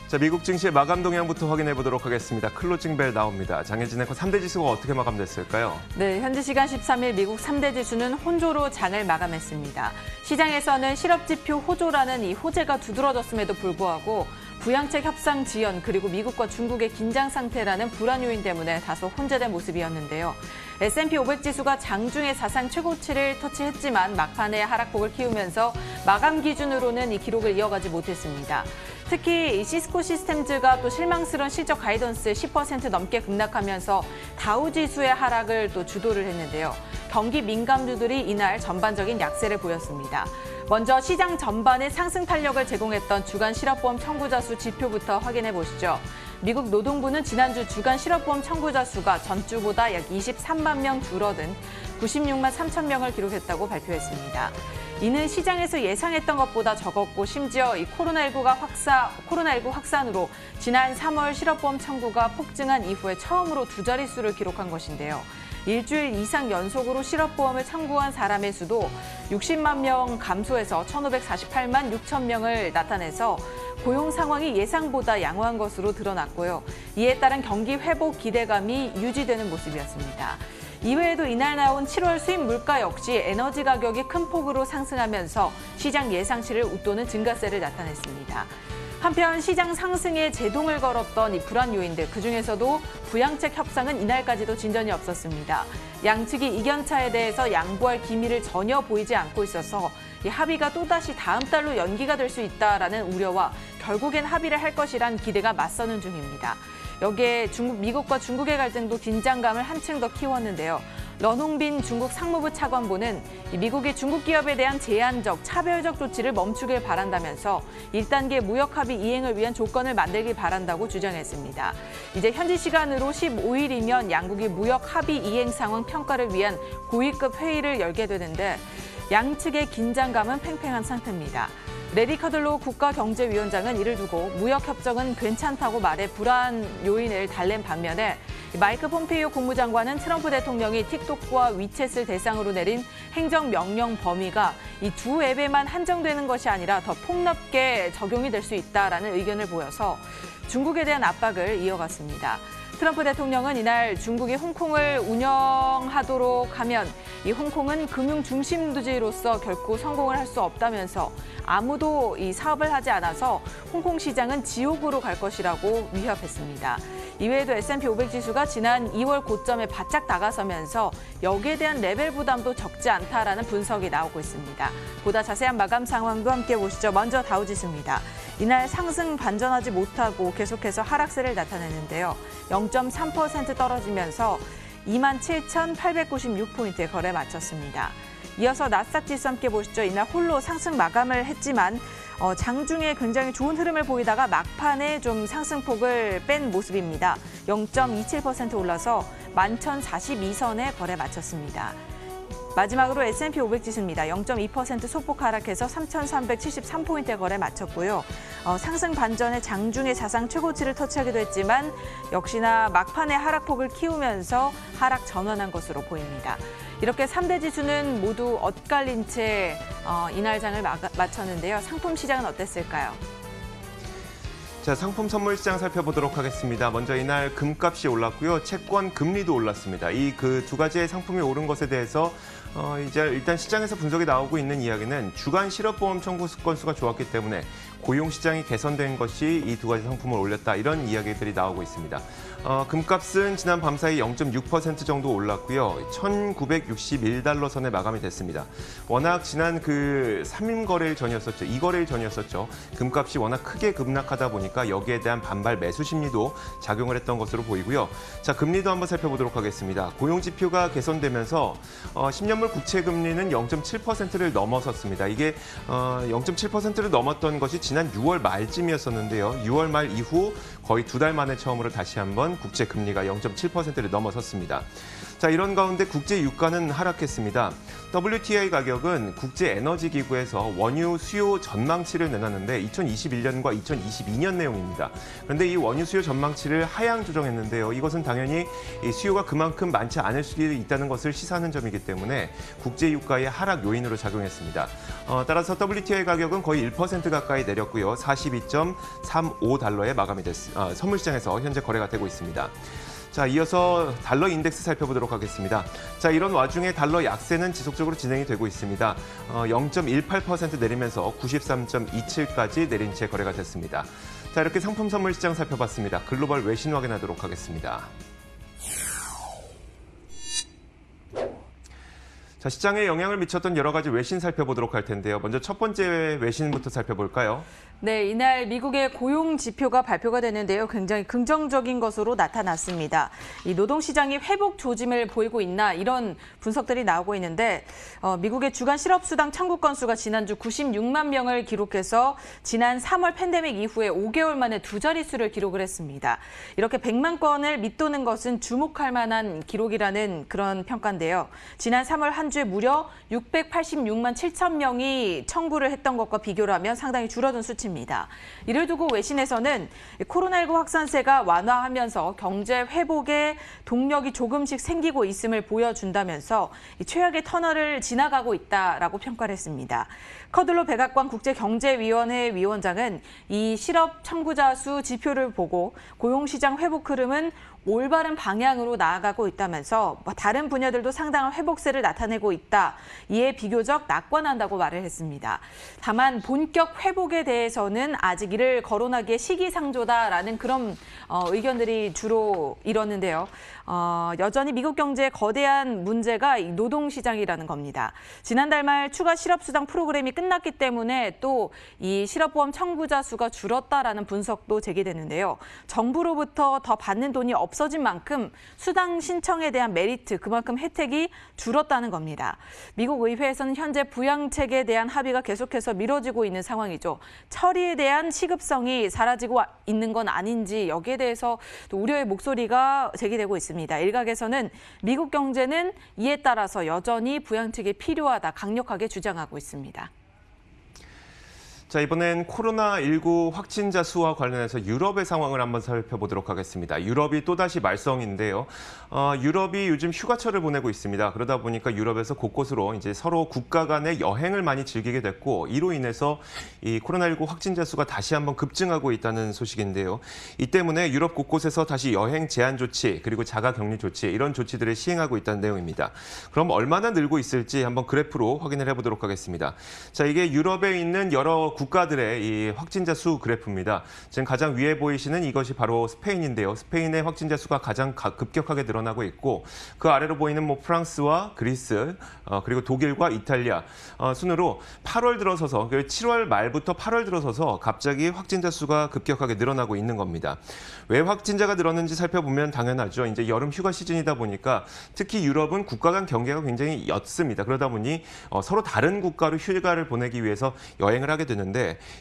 자, 미국 증시의 마감 동향부터 확인해 보도록 하겠습니다. 클로징 벨 나옵니다. 장혜진의 3대 지수가 어떻게 마감됐을까요? 네, 현지 시간 13일 미국 3대 지수는 혼조로 장을 마감했습니다. 시장에서는 실업지표 호조라는 이 호재가 두드러졌음에도 불구하고 부양책 협상 지연 그리고 미국과 중국의 긴장 상태라는 불안 요인 때문에 다소 혼재된 모습이었는데요. S&P 500 지수가 장중에 사상 최고치를 터치했지만 막판에 하락폭을 키우면서 마감 기준으로는 이 기록을 이어가지 못했습니다. 특히 시스코 시스템즈가 또 실망스러운 실적 가이던스 10% 넘게 급락하면서 다우 지수의 하락을 또 주도를 했는데요. 경기 민감주들이 이날 전반적인 약세를 보였습니다. 먼저 시장 전반에 상승 탄력을 제공했던 주간 실업보험 청구자 수 지표부터 확인해 보시죠. 미국 노동부는 지난주 주간 실업보험 청구자 수가 전주보다 약 23만 명 줄어든 96만 3천 명을 기록했다고 발표했습니다. 이는 시장에서 예상했던 것보다 적었고 심지어 이 코로나19 확산으로 지난 3월 실업보험 청구가 폭증한 이후에 처음으로 두 자릿수를 기록한 것인데요. 일주일 이상 연속으로 실업보험을 청구한 사람의 수도 60만 명 감소해서 1,548만 6천 명을 나타내서 고용 상황이 예상보다 양호한 것으로 드러났고요. 이에 따른 경기 회복 기대감이 유지되는 모습이었습니다. 이외에도 이날 나온 7월 수입 물가 역시 에너지 가격이 큰 폭으로 상승하면서 시장 예상치를 웃도는 증가세를 나타냈습니다. 한편 시장 상승에 제동을 걸었던 이 불안 요인들, 그중에서도 부양책 협상은 이날까지도 진전이 없었습니다. 양측이 이견차에 대해서 양보할 기미를 전혀 보이지 않고 있어서 이 합의가 또다시 다음 달로 연기가 될 수 있다라는 우려와 결국엔 합의를 할 것이란 기대가 맞서는 중입니다. 여기에 미국과 중국의 갈등도 긴장감을 한층 더 키웠는데요. 런홍빈 중국 상무부 차관보는 미국이 중국 기업에 대한 제한적, 차별적 조치를 멈추길 바란다면서 1단계 무역 합의 이행을 위한 조건을 만들길 바란다고 주장했습니다. 이제 현지 시간으로 15일이면 양국이 무역 합의 이행 상황 평가를 위한 고위급 회의를 열게 되는데 양측의 긴장감은 팽팽한 상태입니다. 레리 커들로 국가경제위원장은 이를 두고 무역협정은 괜찮다고 말해 불안 요인을 달랜 반면에 마이크 폼페이오 국무장관은 트럼프 대통령이 틱톡과 위챗을 대상으로 내린 행정명령 범위가 이 두 앱에만 한정되는 것이 아니라 더 폭넓게 적용이 될 수 있다라는 의견을 보여서 중국에 대한 압박을 이어갔습니다. 트럼프 대통령은 이날 중국이 홍콩을 운영하도록 하면 이 홍콩은 금융 중심지로서 결코 성공을 할 수 없다면서 아무도 이 사업을 하지 않아서 홍콩 시장은 지옥으로 갈 것이라고 위협했습니다. 이외에도 S&P 500 지수가 지난 2월 고점에 바짝 다가서면서 여기에 대한 레벨 부담도 적지 않다라는 분석이 나오고 있습니다. 보다 자세한 마감 상황도 함께 보시죠. 먼저 다우지수입니다. 이날 상승 반전하지 못하고 계속해서 하락세를 나타내는데요. 0.3% 떨어지면서 27,896포인트에 거래 마쳤습니다. 이어서 나스닥 지수 함께 보시죠. 이날 홀로 상승 마감을 했지만 장중에 굉장히 좋은 흐름을 보이다가 막판에 좀 상승폭을 뺀 모습입니다. 0.27% 올라서 11,042선에 거래 마쳤습니다. 마지막으로 S&P 500 지수입니다. 0.2% 소폭 하락해서 3,373포인트에 거래 마쳤고요. 상승 반전에 장중에 사상 최고치를 터치하기도 했지만 역시나 막판에 하락폭을 키우면서 하락 전환한 것으로 보입니다. 이렇게 3대 지수는 모두 엇갈린 채 이날 장을 마쳤는데요. 상품 시장은 어땠을까요? 자, 상품 선물 시장 살펴보도록 하겠습니다. 먼저 이날 금값이 올랐고요. 채권 금리도 올랐습니다. 이 그 두 가지의 상품이 오른 것에 대해서 이제 일단 시장에서 분석이 나오고 있는 이야기는 주간 실업보험 청구 건수가 좋았기 때문에 고용 시장이 개선된 것이 이 두 가지 상품을 올렸다, 이런 이야기들이 나오고 있습니다. 금값은 지난 밤 사이 0.6% 정도 올랐고요. 1,961달러 선에 마감이 됐습니다. 워낙 지난 그 3일 거래일 전이었었죠. 2거래일 전이었었죠. 금값이 워낙 크게 급락하다 보니까 여기에 대한 반발 매수 심리도 작용을 했던 것으로 보이고요. 자, 금리도 한번 살펴보도록 하겠습니다. 고용 지표가 개선되면서 10년물 국채 금리는 0.7%를 넘어섰습니다. 이게 0.7%를 넘었던 것이 지난 6월 말쯤이었었는데요. 6월 말 이후 거의 2달 만에 처음으로 다시 한번 국채 금리가 0.7%를 넘어섰습니다. 자, 이런 가운데 국제 유가는 하락했습니다. WTI 가격은 국제에너지기구에서 원유 수요 전망치를 내놨는데 2021년과 2022년 내용입니다. 그런데 이 원유 수요 전망치를 하향 조정했는데요. 이것은 당연히 이 수요가 그만큼 많지 않을 수 있다는 것을 시사하는 점이기 때문에 국제 유가의 하락 요인으로 작용했습니다. 따라서 WTI 가격은 거의 1% 가까이 내렸고요. 42.35달러에 마감이 선물시장에서 현재 거래가 되고 있습니다. 자, 이어서 달러 인덱스 살펴보도록 하겠습니다. 자, 이런 와중에 달러 약세는 지속적으로 진행이 되고 있습니다. 0.18% 내리면서 93.27까지 내린 채 거래가 됐습니다. 자, 이렇게 상품 선물 시장 살펴봤습니다. 글로벌 외신 확인하도록 하겠습니다. 자, 시장에 영향을 미쳤던 여러 가지 외신 살펴보도록 할 텐데요. 먼저 첫 번째 외신부터 살펴볼까요? 네, 이날 미국의 고용 지표가 발표가 됐는데요. 굉장히 긍정적인 것으로 나타났습니다. 이 노동시장이 회복 조짐을 보이고 있나 이런 분석들이 나오고 있는데 미국의 주간 실업수당 청구 건수가 지난주 96만 명을 기록해서 지난 3월 팬데믹 이후에 5개월 만에 두 자릿수를 기록을 했습니다. 이렇게 100만 건을 밑도는 것은 주목할 만한 기록이라는 그런 평가인데요. 지난 3월 한 주에 무려 686만 7천 명이 청구를 했던 것과 비교를 하면 상당히 줄어든 수치입니다. 이를 두고 외신에서는 코로나19 확산세가 완화하면서 경제 회복의 동력이 조금씩 생기고 있음을 보여준다면서 최악의 터널을 지나가고 있다라고 평가를 했습니다. 커들로 백악관 국제경제위원회 위원장은 이 실업 청구자 수 지표를 보고 고용시장 회복 흐름은 올바른 방향으로 나아가고 있다면서 다른 분야들도 상당한 회복세를 나타내고 있다. 이에 비교적 낙관한다고 말을 했습니다. 다만 본격 회복에 대해서는 아직 이를 거론하기에 시기상조다라는 그런 의견들이 주로 이뤘는데요. 여전히 미국 경제의 거대한 문제가 이 노동시장이라는 겁니다. 지난달 말 추가 실업수당 프로그램이 끝났기 때문에 또 이 실업보험 청구자 수가 줄었다라는 분석도 제기되는데요. 정부로부터 더 받는 돈이 없어진 만큼 수당 신청에 대한 메리트, 그만큼 혜택이 줄었다는 겁니다. 미국 의회에서는 현재 부양책에 대한 합의가 계속해서 미뤄지고 있는 상황이죠. 처리에 대한 시급성이 사라지고 있는 건 아닌지 여기에 대해서 또 우려의 목소리가 제기되고 있습니다. 일각에서는 미국 경제는 이에 따라서 여전히 부양책이 필요하다 강력하게 주장하고 있습니다. 자, 이번엔 코로나19 확진자 수와 관련해서 유럽의 상황을 한번 살펴보도록 하겠습니다. 유럽이 또다시 말썽인데요. 유럽이 요즘 휴가철을 보내고 있습니다. 그러다 보니까 유럽에서 곳곳으로 이제 서로 국가 간의 여행을 많이 즐기게 됐고 이로 인해서 이 코로나19 확진자 수가 다시 한번 급증하고 있다는 소식인데요. 이 때문에 유럽 곳곳에서 다시 여행 제한 조치 그리고 자가 격리 조치 이런 조치들을 시행하고 있다는 내용입니다. 그럼 얼마나 늘고 있을지 한번 그래프로 확인을 해보도록 하겠습니다. 자, 이게 유럽에 있는 여러 국가들의 이 확진자 수 그래프입니다. 지금 가장 위에 보이시는 이것이 바로 스페인인데요. 스페인의 확진자 수가 가장 급격하게 늘어나고 있고 그 아래로 보이는 뭐 프랑스와 그리스 그리고 독일과 이탈리아 순으로 8월 들어서서 7월 말부터 8월 들어서서 갑자기 확진자 수가 급격하게 늘어나고 있는 겁니다. 왜 확진자가 늘었는지 살펴보면 당연하죠. 이제 여름 휴가 시즌이다 보니까 특히 유럽은 국가 간 경계가 굉장히 옅습니다. 그러다 보니 서로 다른 국가로 휴가를 보내기 위해서 여행을 하게 되는데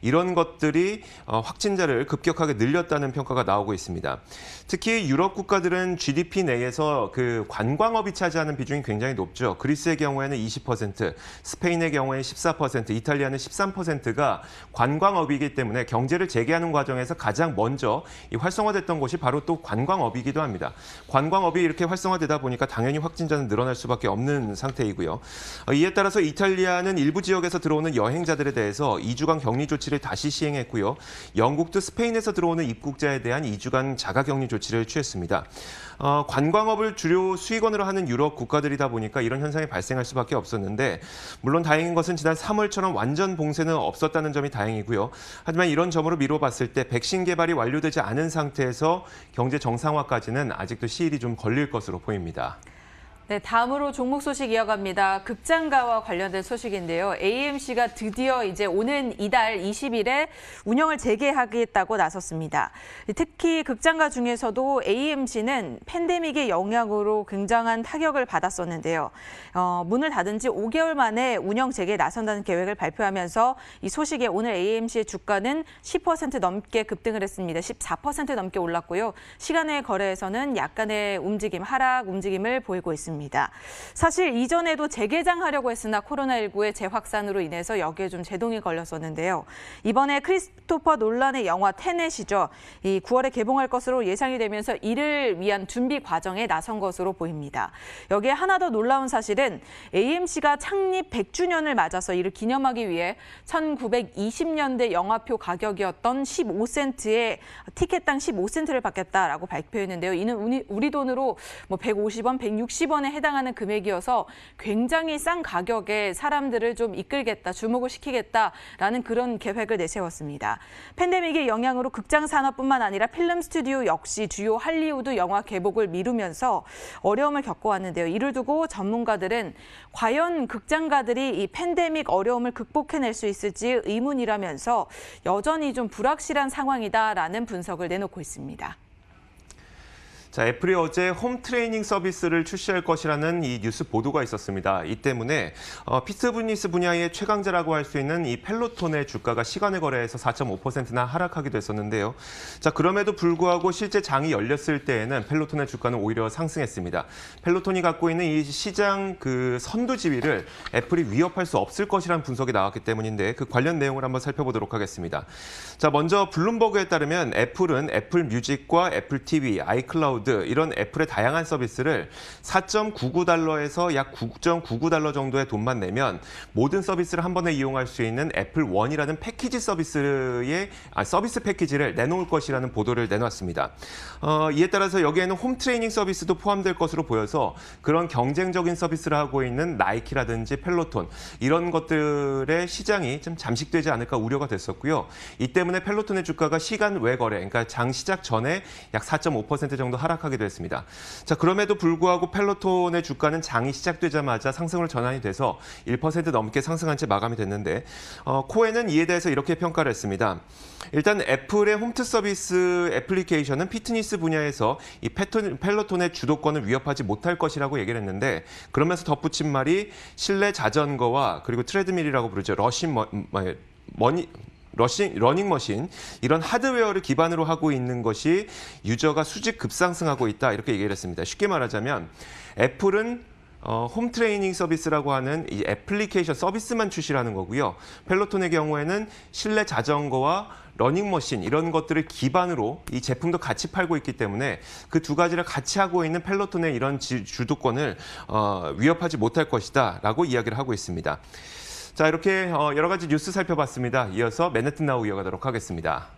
이런 것들이 확진자를 급격하게 늘렸다는 평가가 나오고 있습니다. 특히 유럽 국가들은 GDP 내에서 그 관광업이 차지하는 비중이 굉장히 높죠. 그리스의 경우에는 20%, 스페인의 경우에 14%, 이탈리아는 13%가 관광업이기 때문에 경제를 재개하는 과정에서 가장 먼저 이 활성화됐던 곳이 바로 또 관광업이기도 합니다. 관광업이 이렇게 활성화되다 보니까 당연히 확진자는 늘어날 수밖에 없는 상태이고요. 이에 따라서 이탈리아는 일부 지역에서 들어오는 여행자들에 대해서 2주간 격리 조치를 다시 시행했고요. 영국도 스페인에서 들어오는 입국자에 대한 2주간 자가 격리 조치를 취했습니다. 관광업을 주요 수익원으로 하는 유럽 국가들이다 보니까 이런 현상이 발생할 수밖에 없었는데 물론 다행인 것은 지난 3월처럼 완전 봉쇄는 없었다는 점이 다행이고요. 하지만 이런 점으로 미뤄봤을 때 백신 개발이 완료되지 않은 상태에서 경제 정상화까지는 아직도 시일이 좀 걸릴 것으로 보입니다. 네, 다음으로 종목 소식 이어갑니다. 극장가와 관련된 소식인데요. AMC가 드디어 이제 오는 이달 20일에 운영을 재개하겠다고 나섰습니다. 특히 극장가 중에서도 AMC는 팬데믹의 영향으로 굉장한 타격을 받았었는데요. 문을 닫은 지 5개월 만에 운영 재개에 나선다는 계획을 발표하면서 이 소식에 오늘 AMC의 주가는 10% 넘게 급등을 했습니다. 14% 넘게 올랐고요. 시간외 거래에서는 약간의 하락 움직임을 보이고 있습니다. 사실 이전에도 재개장하려고 했으나 코로나19의 재확산으로 인해서 여기에 좀 제동이 걸렸었는데요. 이번에 크리스토퍼 놀란의 영화 테넷이죠. 이 9월에 개봉할 것으로 예상이 되면서 이를 위한 준비 과정에 나선 것으로 보입니다. 여기에 하나 더 놀라운 사실은 AMC가 창립 100주년을 맞아서 이를 기념하기 위해 1920년대 영화표 가격이었던 15센트에 티켓당 15센트를 받겠다라고 발표했는데요. 이는 우리 돈으로 뭐 150원, 160원에 해당하는 금액이어서 굉장히 싼 가격에 사람들을 좀 이끌겠다, 주목을 시키겠다라는 그런 계획을 내세웠습니다. 팬데믹의 영향으로 극장 산업뿐만 아니라 필름 스튜디오 역시 주요 할리우드 영화 개봉을 미루면서 어려움을 겪어왔는데요. 이를 두고 전문가들은 과연 극장가들이 이 팬데믹 어려움을 극복해낼 수 있을지 의문이라면서 여전히 좀 불확실한 상황이다라는 분석을 내놓고 있습니다. 자, 애플이 어제 홈 트레이닝 서비스를 출시할 것이라는 이 뉴스 보도가 있었습니다. 이 때문에 피트니스 분야의 최강자라고 할 수 있는 이 펠로톤의 주가가 시간외 거래에서 4.5%나 하락하기도 했었는데요. 자, 그럼에도 불구하고 실제 장이 열렸을 때에는 펠로톤의 주가는 오히려 상승했습니다. 펠로톤이 갖고 있는 이 시장 선두 지위를 애플이 위협할 수 없을 것이라는 분석이 나왔기 때문인데 그 관련 내용을 한번 살펴보도록 하겠습니다. 자, 먼저 블룸버그에 따르면 애플은 애플 뮤직과 애플 TV, 아이클라우드 이런 애플의 다양한 서비스를 4.99달러에서 약 9.99달러 정도의 돈만 내면 모든 서비스를 한 번에 이용할 수 있는 애플 원이라는 패키지 서비스 패키지를 내놓을 것이라는 보도를 내놨습니다. 이에 따라서 여기에는 홈 트레이닝 서비스도 포함될 것으로 보여서 그런 경쟁적인 서비스를 하고 있는 나이키라든지 펠로톤 이런 것들의 시장이 좀 잠식되지 않을까 우려가 됐었고요. 이 때문에 펠로톤의 주가가 시간 외 거래, 그러니까 장 시작 전에 약 4.5% 정도 하락하기도 했습니다. 자, 그럼에도 불구하고 펠로톤의 주가는 장이 시작되자마자 상승을 전환이 돼서 1% 넘게 상승한 채 마감이 됐는데 코에는 이에 대해서 이렇게 평가를 했습니다. 일단 애플의 홈트 서비스 애플리케이션은 피트니스 분야에서 이 펠로톤의 주도권을 위협하지 못할 것이라고 얘기를 했는데 그러면서 덧붙인 말이 실내 자전거와 그리고 트레드밀이라고 부르죠. 러닝머신 이런 하드웨어를 기반으로 하고 있는 것이 유저가 수직 급상승하고 있다 이렇게 얘기를 했습니다. 쉽게 말하자면 애플은 홈 트레이닝 서비스라고 하는 이 애플리케이션 서비스만 출시하는 거고요. 펠로톤의 경우에는 실내 자전거와 러닝머신 이런 것들을 기반으로 이 제품도 같이 팔고 있기 때문에 그 두 가지를 같이 하고 있는 펠로톤의 이런 주도권을 위협하지 못할 것이다 라고 이야기를 하고 있습니다. 자, 이렇게 여러 가지 뉴스 살펴봤습니다. 이어서 맨해튼 나우 이어가도록 하겠습니다.